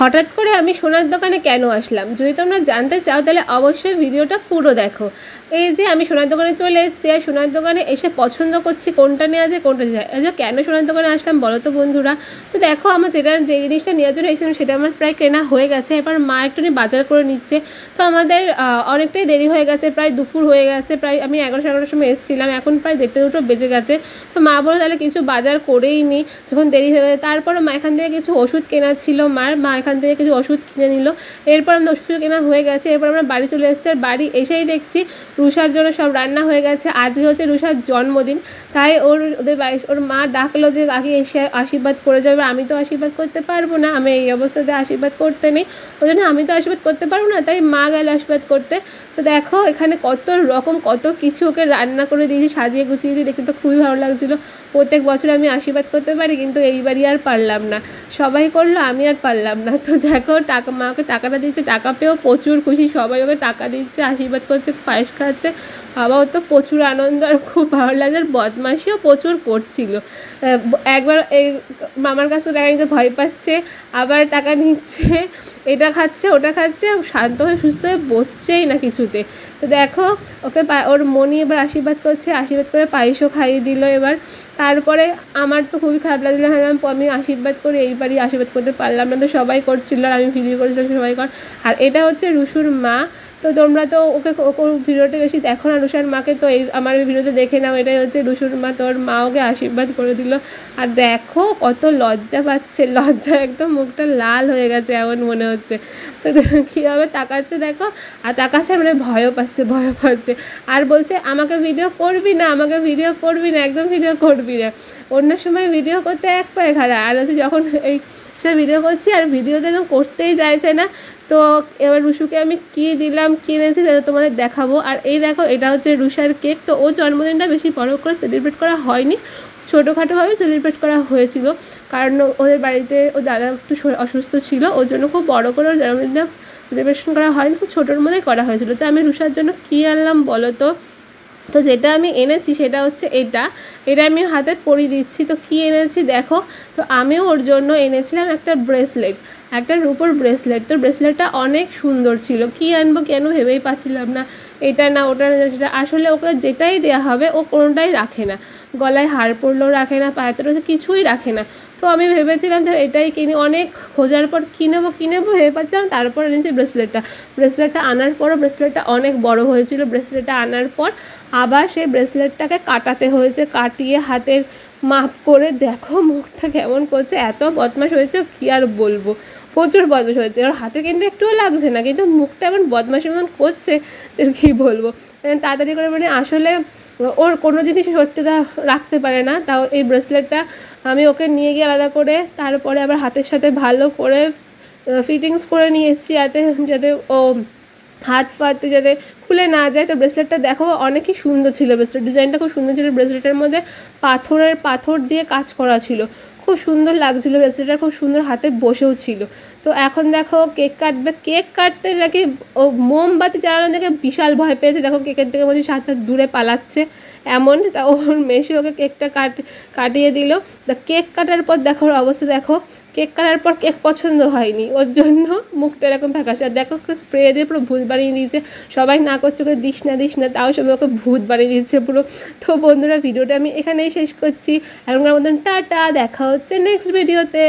হঠাৎ করে আমি সোনার দোকানে কেন আসলাম, যদি তোমরা জানতে চাও তাহলে অবশ্যই ভিডিওটা পুরো দেখো। এই যে আমি সোনার দোকানে চলে এসেছি, আর সোনার দোকানে এসে পছন্দ করছি কোনটা নেওয়া যায় কোনটা যায়। কেন সোনার দোকানে আসলাম বলো তো বন্ধুরা। তো দেখো আমার যে জিনিসটা নেওয়ার জন্য এসেছিলাম সেটা আমার প্রায় কেনা হয়ে গেছে। এবার মা একটুখানি বাজার করে নিচ্ছে। তো আমাদের অনেকটাই দেরি হয়ে গেছে, প্রায় দুপুর হয়ে গেছে, প্রায় আমি 11-11টার সময় এসেছিলাম, এখন প্রায় 1:30-2 বেজে গেছে। তো মা বলো তাহলে কিছু বাজার করেই নিই যখন দেরি হয়ে গেছে। তারপরে মা এখান থেকে কিছু ওষুধ কেনার ছিল, মা এখান থেকে কিছু ওষুধ কিনে নিল। এরপর আমাদের ওষুধ কেনা হয়ে গেছে, এরপর আমরা বাড়ি চলে এসেছি। আর বাড়ি এসেই দেখছি রুষার জন্য সব রান্না হয়ে গেছে। আজকে হচ্ছে রুষার জন্মদিন, তাই ওদের বাড়ি ওর মা ডাকলো যে আগে এসে আশীর্বাদ করে যাবে। আমি তো আশীর্বাদ করতে পারবো না, আমি এই অবস্থাতে আশীর্বাদ করতে নেই, ওই জন্য আমি তো আশীর্বাদ করতে পারবো না, তাই মা গেল আশীর্বাদ করতে। তো দেখো এখানে কত রকম কত কিছু ওকে রান্না করে দিয়েছি, সাজিয়ে গুছিয়ে দিয়ে, দেখতে তো খুবই ভালো লাগছিলো। প্রত্যেক বছর আমি আশীর্বাদ করতে পারি, কিন্তু এইবারই আর পারলাম না। সবাই করলো, আমি আর পারলাম না। তো দেখো মা ওকে টাকাটা দিচ্ছে, টাকা পেয়েও প্রচুর খুশি, সবাই ওকে টাকা দিচ্ছে, আশীর্বাদ করছে, পায়েস খাচ্ছে। বাবাও তো প্রচুর আনন্দ, আর খুব ভালো লাগছে। আর বদমাশিও প্রচুর করছিল। একবার এই মামার কাছে টাকা নিতে ভয় পাচ্ছে, আবার টাকা নিচ্ছে, এটা খাচ্ছে ওটা খাচ্ছে, শান্ত হয়ে সুস্থ হয়ে বসছেই না কিছুতে। তো দেখো ওকে ওর মনি এবার আশীর্বাদ করছে, আশীর্বাদ করে পায়েসও খাইয়ে দিল এবার। তারপরে আমার তো খুবই খারাপ লাগছিলো, আমি আশীর্বাদ করে এইবারই আশীর্বাদ করতে পারলাম না। তো সবাই করছিল আর আমি ভিডিও করেছিলাম সবাই কর। আর এটা হচ্ছে রুষুর মা। তো তোমরা তো ওকে ভিডিওটা বেশি দেখো না রুষার মাকে, তো এই আমার ভিডিওতে দেখে নাও। এটাই হচ্ছে রুষুর মা, তোর মা ওকে আশীর্বাদ করে দিল। আর দেখো কত লজ্জা পাচ্ছে, লজ্জা একদম মুখটা লাল হয়ে গেছে এমন মনে হচ্ছে। তো কীভাবে তাকাচ্ছে দেখো, আর তাকাচ্ছে মানে ভয়ও পাচ্ছে। আর বলছে আমাকে ভিডিও করবি না, আমাকে ভিডিও করবি না, একদম ভিডিও করবি না। অন্য সময় ভিডিও করতে এক পায়ে খাড়া, আর হচ্ছে যখন এই সে ভিডিও করছি আর ভিডিওতে একদম করতেই চাইছে না। তো এবার রুষুকে আমি কী দিলাম কিনেছি সেটা তোমাদের দেখাবো। আর এই দেখো এটা হচ্ছে রুষার কেক। তো ও জন্মদিনটা বেশি বড় করে সেলিব্রেট করা হয়নি, ছোটোখাটোভাবে সেলিব্রেট করা হয়েছিল, কারণ ওদের বাড়িতে ও দাদা একটু অসুস্থ ছিল, ওর জন্য খুব বড় করে ওর জন্মদিনটা সেলিব্রেশন করা হয়নি, খুব ছোটোর মধ্যেই করা হয়েছিল। তো আমি রুষার জন্য কী আনলাম বলো তো। তো যেটা আমি এনেছি সেটা হচ্ছে এটা আমি হাতে পরিয়ে দিচ্ছি। তো কী এনেছি দেখো। তো আমিও ওর জন্য এনেছিলাম একটা ব্রেসলেট, একটা রূপোর ব্রেসলেট। তো ব্রেসলেটটা অনেক সুন্দর ছিল, কী আনবো কেন ভেবেই পাচ্ছিলাম না, এটা না ওটা না সেটা। আসলে ওকে যেটাই দেওয়া হবে ও কোনোটাই রাখে না, গলায় হার পরলেও রাখে না, পায়ে তো কিছুই রাখে না। তো আমি ভেবেছিলাম ধর এটাই কিনি, অনেক খোঁজার পর কিনেবো ভেবে পাচ্ছিলাম। তারপর এনেছি ব্রেসলেটটা আনার পরও ব্রেসলেটটা অনেক বড় হয়েছিল। ব্রেসলেটটা আনার পর আবার সেই ব্রেসলেটটাকে কাটাতে হয়েছে, কাটিয়ে হাতের মাপ করে দেখো মুখটা কেমন করছে, এত বদমাশ হয়েছে কী আর বলবো, প্রচুর বদমাশ হয়েছে। ওর হাতে কিন্তু একটুও লাগছে না, কিন্তু মুখটা এমন বদমাশের মতন করছে যে কী বলবো। তাড়াতাড়ি করে মানে আসলে ওর কোনো জিনিস সত্যিটা রাখতে পারে না। তাও এই ব্রেসলেটটা আমি ওকে নিয়ে গিয়ে আলাদা করে তারপরে আবার হাতের সাথে ভালো করে ফিটিংস করে নিয়ে এসেছি, যাতে ও হাত ফাতে যাতে খুলে না যায়। তো ব্রেসলেটটা দেখো অনেকই সুন্দর ছিল, ব্রেসলেট ডিজাইনটা খুব সুন্দর ছিল। ব্রেসলেটের মধ্যে পাথর দিয়ে কাজ করা ছিল, খুব সুন্দর লাগছিলো ব্রেসলেটটা, খুব সুন্দর হাতে বসেও ছিল। তো এখন দেখো কেক কাটবে, কেক কাটতে নাকি ও মোমবাতি জ্বালানো দেখে বিশাল ভয় পেয়েছে। দেখো কেকের থেকে বলছি 7 হাত দূরে পালাচ্ছে এমন। তা ওর মেশি ওকে কেকটা কাটিয়ে দিল। তা কেক কাটার পর দেখো ওর অবস্থা, দেখো কেক কাটার পর কেক পছন্দ হয়নি, ওর জন্য মুখটা এরকম ফ্যাকাশে। আর দেখো স্প্রে দিয়ে পুরো ভূত বানিয়ে দিয়েছে, সবাই না করছে ওকে দিস না, তাও সবাই ওকে ভূত বানিয়ে দিচ্ছে পুরো। তো বন্ধুরা ভিডিওটা আমি এখানেই শেষ করছি, এখনকার মতন টাটা, দেখা হচ্ছে নেক্সট ভিডিওতে।